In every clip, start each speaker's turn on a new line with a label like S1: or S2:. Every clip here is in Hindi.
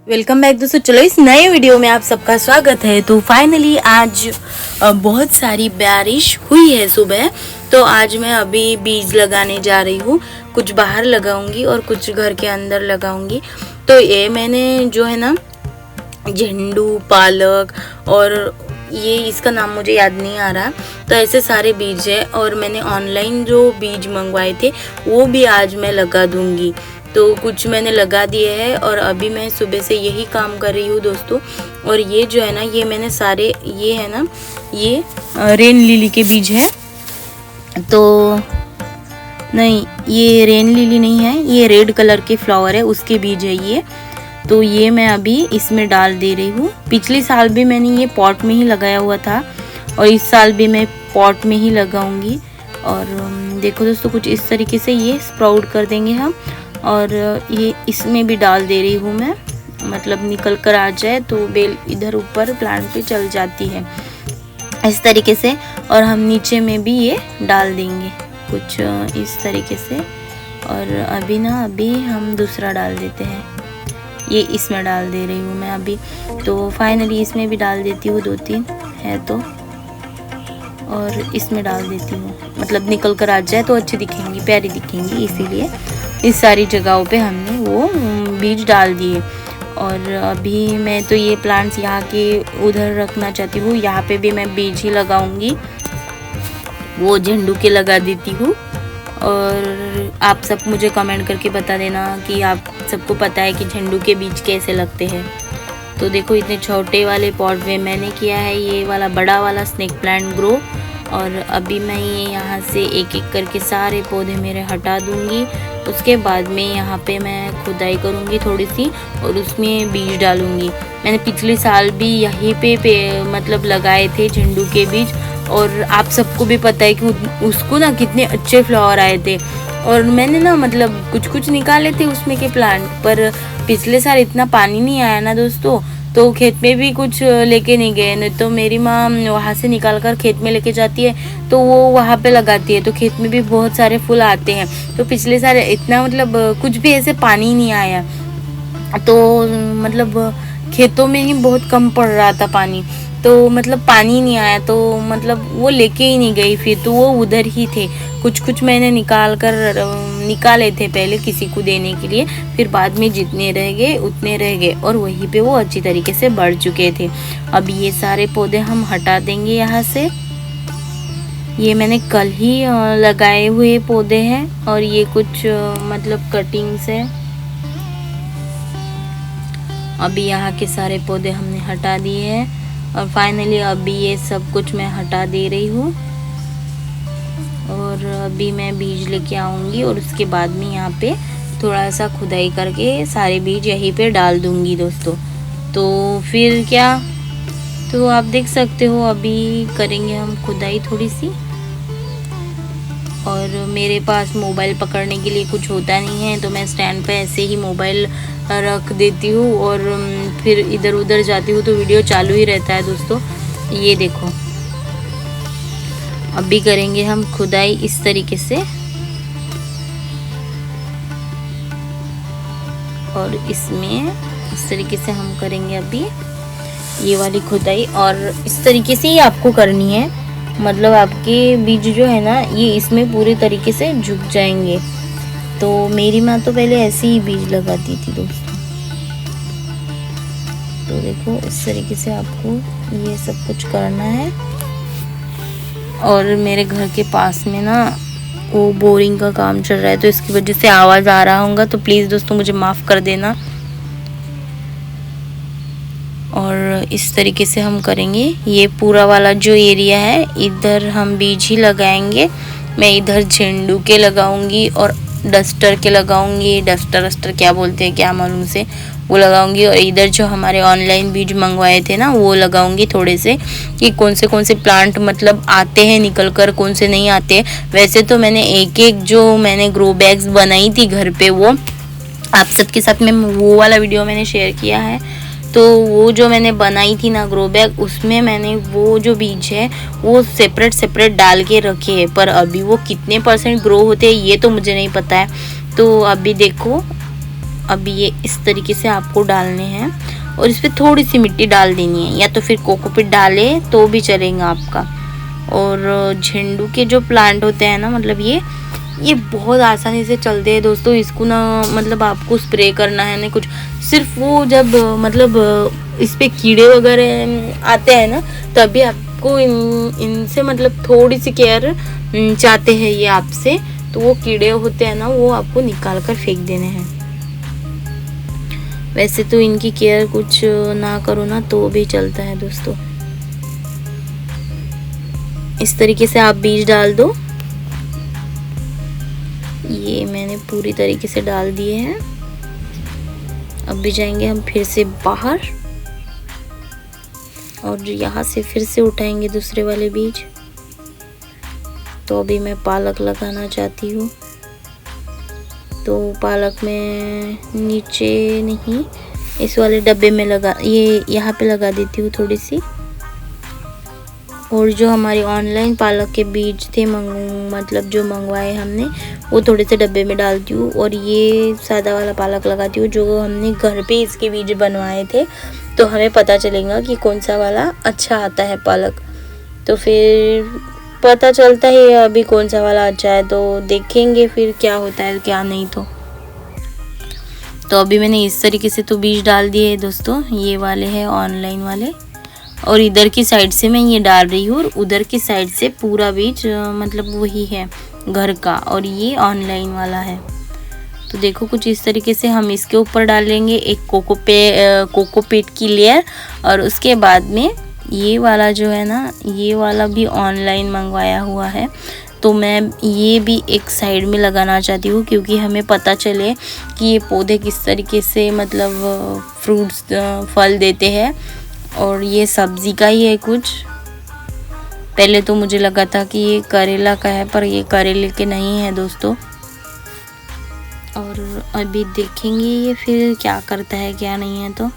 S1: वेलकम बैक दोस्तों। चलो इस नए वीडियो में आप सबका स्वागत है। तो फाइनली आज बहुत सारी बारिश हुई है सुबह। तो आज मैं अभी बीज लगाने जा रही हूँ। कुछ बाहर लगाऊंगी और कुछ घर के अंदर लगाऊंगी। तो ये मैंने जो है ना झंडू, पालक और ये इसका नाम मुझे याद नहीं आ रहा। तो ऐसे सारे बीज है और मैंने ऑनलाइन जो बीज मंगवाए थे वो भी आज मैं लगा दूंगी। तो कुछ मैंने लगा दिए हैं और अभी मैं सुबह से यही काम कर रही हूँ दोस्तों। और ये जो है ना ये मैंने सारे ये है ना ये रेन लिली के बीज है। तो नहीं, ये रेन लिली नहीं है, ये रेड कलर के फ्लावर है उसके बीज है ये। तो ये मैं अभी इसमें डाल दे रही हूँ। पिछले साल भी मैंने ये पॉट में ही लगाया हुआ था और इस साल भी मैं पॉट में ही लगाऊंगी। और देखो दोस्तों कुछ इस तरीके से ये स्प्राउट कर देंगे हम। और ये इसमें भी डाल दे रही हूँ मैं, मतलब निकल कर आ जाए तो बेल इधर ऊपर प्लांट पे चल जाती है इस तरीके से। और हम नीचे में भी ये डाल देंगे कुछ इस तरीके से। और अभी हम दूसरा डाल देते हैं, ये इसमें डाल दे रही हूँ मैं अभी। तो फाइनली इसमें भी डाल देती हूँ, 2-3 है तो। और इसमें डाल देती हूँ, मतलब निकल कर आ जाए तो अच्छी दिखेंगी, प्यारी दिखेंगी, इसीलिए इस सारी जगहों पे हमने वो बीज डाल दिए। और अभी मैं तो ये प्लांट्स यहाँ के उधर रखना चाहती हूँ। यहाँ पे भी मैं बीज ही लगाऊंगी, वो झंडू के लगा देती हूँ। और आप सब मुझे कमेंट करके बता देना कि आप सबको पता है कि झंडू के बीज कैसे लगते हैं। तो देखो इतने छोटे वाले पॉट में मैंने किया है ये वाला बड़ा वाला स्नेक प्लांट ग्रो। और अभी मैं ये यहाँ से एक एक करके सारे पौधे मेरे हटा दूँगी। उसके बाद में यहाँ पे मैं खुदाई करूँगी थोड़ी सी और उसमें बीज डालूँगी। मैंने पिछले साल भी यहीं पे मतलब लगाए थे झंडू के बीज। और आप सबको भी पता है कि उसको ना कितने अच्छे फ्लावर आए थे। और मैंने ना मतलब कुछ निकाले थे उसमें के प्लांट, पर पिछले साल इतना पानी नहीं आया ना दोस्तों, तो खेत में भी कुछ लेके नहीं गए। नहीं तो मेरी माँ वहाँ से निकाल कर खेत में लेके जाती है तो वो वहाँ पे लगाती है, तो खेत में भी बहुत सारे फूल आते हैं। तो पिछले साल इतना मतलब कुछ भी ऐसे पानी नहीं आया, तो मतलब खेतों में ही बहुत कम पड़ रहा था पानी। तो मतलब पानी नहीं आया तो मतलब वो लेके ही नहीं गई फिर, तो वो उधर ही थे। कुछ मैंने निकाले थे पहले किसी को देने के लिए, फिर बाद में जितने रह गए उतने रह गए और वहीं पे वो अच्छी तरीके से बढ़ चुके थे। अब ये सारे पौधे हम हटा देंगे यहाँ से। ये मैंने कल ही लगाए हुए पौधे हैं और ये कुछ मतलब कटिंग्स है। अभी यहाँ के सारे पौधे हमने हटा दिए हैं और फाइनली अभी ये सब कुछ मैं हटा दे रही हूँ। और अभी मैं बीज लेके आऊँगी और उसके बाद में यहाँ पे थोड़ा सा खुदाई करके सारे बीज यहीं पे डाल दूँगी दोस्तों। तो फिर क्या, तो आप देख सकते हो अभी करेंगे हम खुदाई थोड़ी सी। और मेरे पास मोबाइल पकड़ने के लिए कुछ होता नहीं है, तो मैं स्टैंड पे ऐसे ही मोबाइल रख देती हूँ और फिर इधर उधर जाती हूँ तो वीडियो चालू ही रहता है दोस्तों। ये देखो अभी करेंगे हम खुदाई इस तरीके से और इसमें इस तरीके से हम करेंगे अभी ये वाली खुदाई। और इस तरीके से ही आपको करनी है, मतलब आपके बीज जो है ना ये इसमें पूरे तरीके से झुक जाएंगे। तो मेरी माँ तो पहले ऐसे ही बीज लगाती थी दोस्तों। तो देखो इस तरीके से आपको ये सब कुछ करना है। और मेरे घर के पास में ना वो बोरिंग का काम चल रहा है, तो इसकी वजह से आवाज़ आ रहा होगा, तो प्लीज़ दोस्तों मुझे माफ़ कर देना। और इस तरीके से हम करेंगे। ये पूरा वाला जो एरिया है इधर हम बीज ही लगाएंगे। मैं इधर झंडू के लगाऊंगी और डस्टर के लगाऊंगी, डस्टर क्या बोलते हैं क्या मालूम से, वो लगाऊंगी। और इधर जो हमारे ऑनलाइन बीज मंगवाए थे ना वो लगाऊंगी थोड़े से, कि कौन से प्लांट मतलब आते हैं निकल कर, कौन से नहीं आते हैं। वैसे तो मैंने एक जो मैंने ग्रो बैग्स बनाई थी घर पे, वो आप सबके साथ में वो वाला वीडियो मैंने शेयर किया है। तो वो जो मैंने बनाई थी ना ग्रो बैग, उसमें मैंने वो जो बीज है वो सेपरेट डाल के रखे हैं, पर अभी वो कितने % ग्रो होते हैं ये तो मुझे नहीं पता है। तो अभी देखो अभी ये इस तरीके से आपको डालने हैं और इस पर थोड़ी सी मिट्टी डाल देनी है, या तो फिर कोकोपीट डाले तो भी चलेगा आपका। और झेंडू के जो प्लांट होते हैं ना, मतलब ये बहुत आसानी से चलते हैं दोस्तों। इसको ना मतलब आपको स्प्रे करना है ना कुछ, सिर्फ वो जब मतलब इस पे कीड़े वगैरह आते हैं ना, तभी आपको इनसे मतलब थोड़ी सी केयर चाहते हैं ये आपसे। तो वो कीड़े होते हैं ना, वो आपको निकाल कर फेंक देने हैं। वैसे तो इनकी केयर कुछ ना करो ना तो भी चलता है दोस्तों। इस तरीके से आप बीज डाल दो। ये मैंने पूरी तरीके से डाल दिए हैं। अब भी जाएंगे हम फिर से बाहर और यहाँ से फिर से उठाएंगे दूसरे वाले बीज। तो अभी मैं पालक लगाना चाहती हूँ, तो पालक में नीचे नहीं, इस वाले डब्बे में लगा, ये यहाँ पे लगा देती हूँ थोड़ी सी। और जो हमारी ऑनलाइन पालक के बीज थे मतलब जो मंगवाए हमने, वो थोड़े से डब्बे में डालती हूँ। और ये सादा वाला पालक लगाती हूँ जो हमने घर पे इसके बीज बनवाए थे, तो हमें पता चलेगा कि कौन सा वाला अच्छा आता है पालक। तो फिर पता चलता है अभी कौन सा वाला अच्छा है, तो देखेंगे फिर क्या होता है क्या नहीं। तो अभी मैंने इस तरीके से तो बीज डाल दिए हैं दोस्तों, ये वाले हैं ऑनलाइन वाले। और इधर की साइड से मैं ये डाल रही हूँ और उधर की साइड से पूरा बीज मतलब वही है घर का, और ये ऑनलाइन वाला है। तो देखो कुछ इस तरीके से हम इसके ऊपर डालेंगे एक कोकोपीट की लेयर। और उसके बाद में ये वाला जो है ना, ये वाला भी ऑनलाइन मंगवाया हुआ है, तो मैं ये भी एक साइड में लगाना चाहती हूँ, क्योंकि हमें पता चले कि ये पौधे किस तरीके से मतलब फ्रूट्स फल देते हैं। और ये सब्जी का ही है कुछ। पहले तो मुझे लगा था कि ये करेला का है, पर ये करेले के नहीं है दोस्तों। और अभी देखेंगे ये फिर क्या करता है क्या नहीं है। तो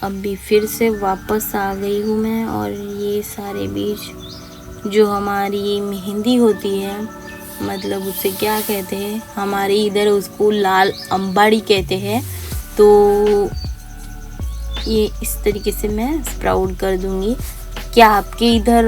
S1: अभी फिर से वापस आ गई हूँ मैं, और ये सारे बीज जो हमारी मेहंदी होती है, मतलब उसे क्या कहते हैं, हमारे इधर उसको लाल अंबाड़ी कहते हैं। तो ये इस तरीके से मैं स्प्राउट कर दूंगी। क्या आपके इधर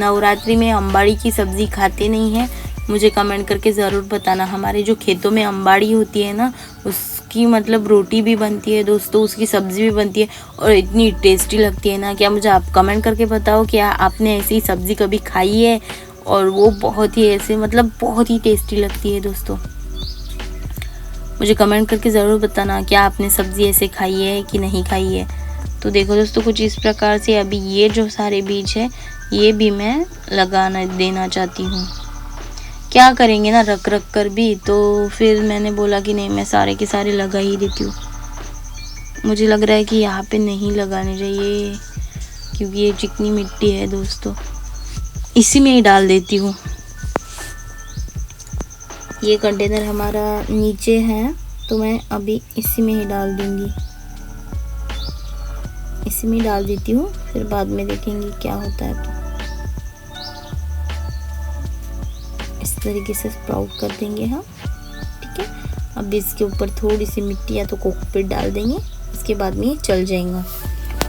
S1: नवरात्रि में अंबाड़ी की सब्ज़ी खाते नहीं हैं? मुझे कमेंट करके ज़रूर बताना। हमारे जो खेतों में अंबाड़ी होती है ना, उसकी मतलब रोटी भी बनती है दोस्तों, उसकी सब्ज़ी भी बनती है और इतनी टेस्टी लगती है ना। क्या मुझे आप कमेंट करके बताओ, क्या आपने ऐसी सब्ज़ी कभी खाई है? और वो बहुत ही ऐसे मतलब बहुत ही टेस्टी लगती है दोस्तों। मुझे कमेंट करके ज़रूर बताना क्या आपने सब्ज़ी ऐसे खाई है कि नहीं खाई है। तो देखो दोस्तों कुछ इस प्रकार से अभी ये जो सारे बीज है ये भी मैं लगाना देना चाहती हूँ। क्या करेंगे ना रख रख कर भी, तो फिर मैंने बोला कि नहीं, मैं सारे के सारे लगा ही देती हूँ। मुझे लग रहा है कि यहाँ पे नहीं लगाने चाहिए, क्योंकि ये चिकनी मिट्टी है दोस्तों। इसी में ही डाल देती हूँ। ये कंटेनर हमारा नीचे है, तो मैं अभी इसी में ही डाल दूँगी, इसी में डाल देती हूँ। फिर बाद में देखेंगे क्या होता है। तो इस तरीके से स्प्राउट कर देंगे हम, ठीक है। अब इसके ऊपर थोड़ी सी मिट्टी या तो कोकोपीट डाल देंगे, इसके बाद में ये चल जाएगा।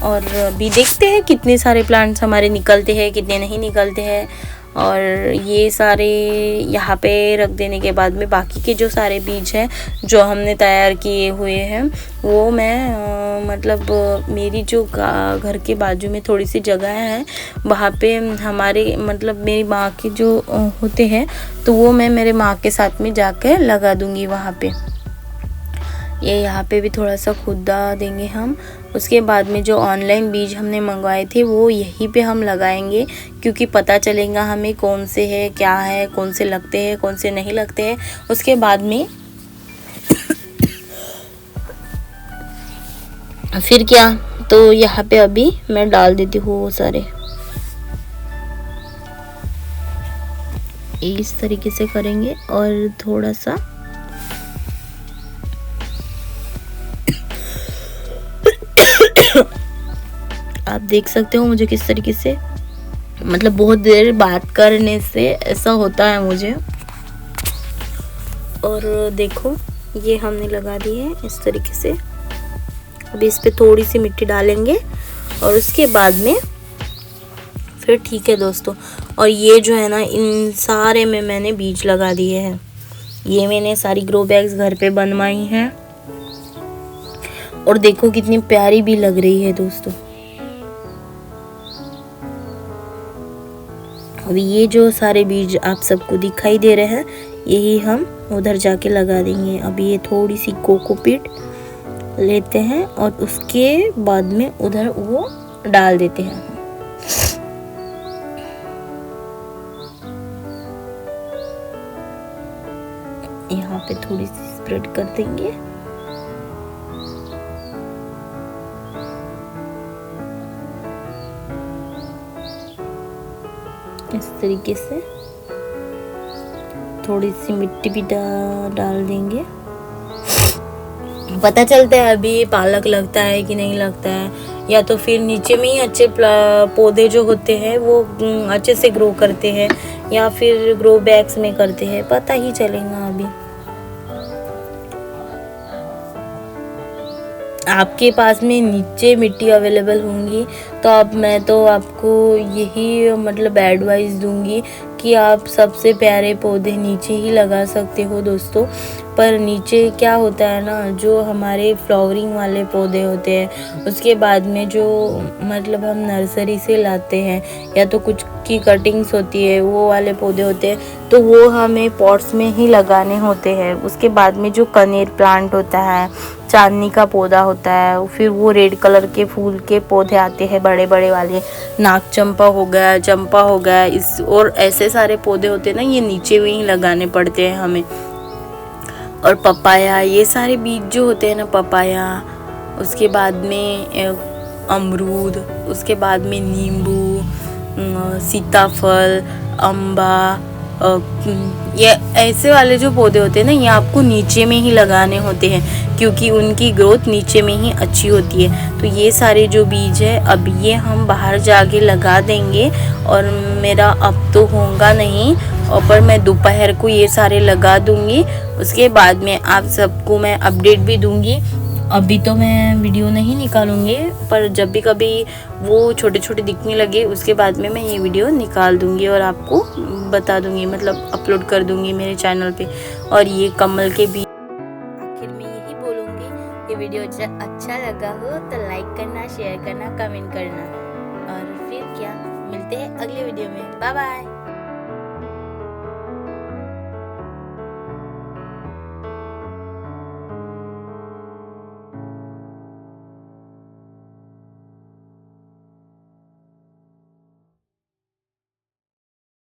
S1: और अभी देखते हैं कितने सारे प्लांट्स हमारे निकलते हैं, कितने नहीं निकलते हैं। और ये सारे यहाँ पे रख देने के बाद में बाकी के जो सारे बीज हैं जो हमने तैयार किए हुए हैं, वो मैं मतलब मेरी जो घर के बाजू में थोड़ी सी जगह है, वहाँ पे हमारे मतलब मेरी माँ के जो होते हैं, तो वो मैं मेरे माँ के साथ में जाकर लगा दूँगी वहाँ पे। ये यहाँ पे भी थोड़ा सा खुदा देंगे हम। उसके बाद में जो ऑनलाइन बीज हमने मंगवाए थे वो यहीं पे हम लगाएंगे, क्योंकि पता चलेगा हमें कौन से है क्या है, कौन से लगते हैं कौन से नहीं लगते हैं। उसके बाद में फिर क्या, तो यहाँ पे अभी मैं डाल देती हूँ वो सारे। इस तरीके से करेंगे और थोड़ा सा आप देख सकते हो मुझे किस तरीके से, मतलब बहुत देर बात करने से ऐसा होता है मुझे। और देखो ये हमने लगा दी है इस तरीके से। अभी इस पे थोड़ी सी मिट्टी डालेंगे और उसके बाद में फिर ठीक है दोस्तों। और ये जो है ना, इन सारे में मैंने बीज लगा दिए हैं। ये मैंने सारी ग्रो बैग्स घर पे बनवाई हैं और देखो कितनी प्यारी भी लग रही है दोस्तों। अभी ये जो सारे बीज आप सबको दिखाई दे रहे हैं, यही हम उधर जाके लगा देंगे। अभी ये थोड़ी सी कोकोपीट लेते हैं और उसके बाद में उधर वो डाल देते हैं। यहाँ पे थोड़ी सी स्प्रेड कर देंगे। इस तरीके से थोड़ी सी मिट्टी भी डाल देंगे। पता चलता है अभी पालक लगता है कि नहीं लगता है, या तो फिर नीचे में ही अच्छे पौधे जो होते हैं वो अच्छे से ग्रो करते हैं, या फिर ग्रो बैग्स में करते हैं, पता ही चलेगा। अभी आपके पास में नीचे मिट्टी अवेलेबल होंगी तो अब मैं तो आपको यही मतलब एडवाइस दूंगी कि आप सबसे प्यारे पौधे नीचे ही लगा सकते हो दोस्तों। पर नीचे क्या होता है ना, जो हमारे फ्लावरिंग वाले पौधे होते हैं उसके बाद में जो मतलब हम नर्सरी से लाते हैं या तो कुछ की कटिंग्स होती है, वो वाले पौधे होते हैं तो वो हमें पॉट्स में ही लगाने होते हैं। उसके बाद में जो कनेर प्लांट होता है, चांदनी का पौधा होता है, फिर वो रेड कलर के फूल के पौधे आते हैं बड़े बड़े वाले, नाग चंपा हो गया, चंपा हो गया, इस और ऐसे सारे पौधे होते हैं ना, ये नीचे में ही लगाने पड़ते हैं हमें। और पपाया, ये सारे बीज जो होते हैं ना, पपाया, उसके बाद में अमरूद, उसके बाद में नींबू, सीताफल, अम्बा, ये ऐसे वाले जो पौधे होते हैं ना, ये आपको नीचे में ही लगाने होते हैं क्योंकि उनकी ग्रोथ नीचे में ही अच्छी होती है। तो ये सारे जो बीज है अब ये हम बाहर जाके लगा देंगे और मेरा अब तो होगा नहीं, और पर मैं दोपहर को ये सारे लगा दूंगी। उसके बाद में आप सबको मैं अपडेट भी दूंगी। अभी तो मैं वीडियो नहीं निकालूंगी, पर जब भी कभी वो छोटे छोटे दिखने लगे उसके बाद में मैं ये वीडियो निकाल दूंगी और आपको बता दूंगी, मतलब अपलोड कर दूंगी मेरे चैनल पे। और ये कमल के बीज, आखिर में यही बोलूँगी कि वीडियो अच्छा लगा हो तो लाइक करना, शेयर करना, कमेंट करना। और फिर क्या, मिलते हैं अगले वीडियो में। Bye bye.